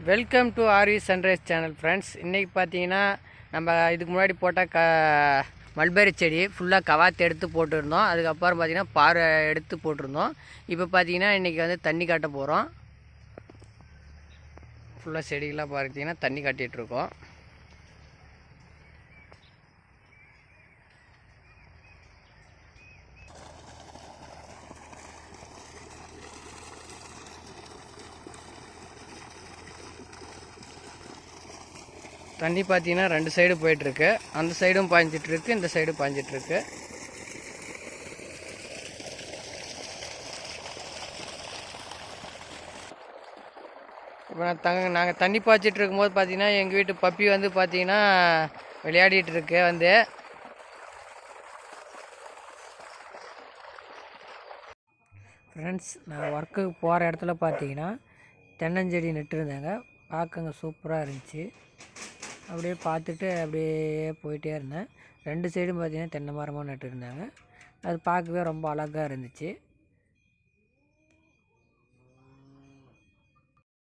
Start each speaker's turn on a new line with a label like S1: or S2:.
S1: Welcome to RV sunrise channel friends. இன்றைக்கி பார்த்தீங்கன்னா நம்ம இதுக்கு முன்னாடி போட்ட மல்பெரி செடி ஃபுல்லாக கவாத்து எடுத்து போட்டுருந்தோம். அதுக்கப்புறம் பார்த்திங்கன்னா பாறை எடுத்து போட்டிருந்தோம். இப்போ பார்த்திங்கன்னா இன்றைக்கி வந்து தண்ணி காட்ட போகிறோம். ஃபுல்லாக செடிகளாக பார்த்திங்கன்னா தண்ணி காட்டிகிட்ருக்கோம். தண்ணி பார்த்தீங்கன்னா ரெண்டு சைடு போயிட்டுருக்கு. அந்த சைடும் பாய்ஞ்சிட்ருக்கு, இந்த சைடும் பாய்ஞ்சிட்ருக்கு. இப்போ நாங்கள் தண்ணி பாய்ச்சிட்டு இருக்கும்போது பார்த்தீங்கன்னா எங்கள் வீட்டு பப்பி வந்து பார்த்தீங்கன்னா விளையாடிட்டு இருக்கு. வந்து ஃப்ரெண்ட்ஸ், நான் ஒர்க்குக்கு போகிற இடத்துல பார்த்தீங்கன்னா தென்னஞ்செடி நட்டுருந்தாங்க. பார்க்கங்க சூப்பராக இருந்துச்சு. அப்படியே பார்த்துட்டு அப்படியே போயிட்டே இருந்தேன். ரெண்டு சைடும் பார்த்தீங்கன்னா தென்னை மரமாக நட்டுருந்தாங்க. அது பார்க்கவே ரொம்ப அழகாக இருந்துச்சு.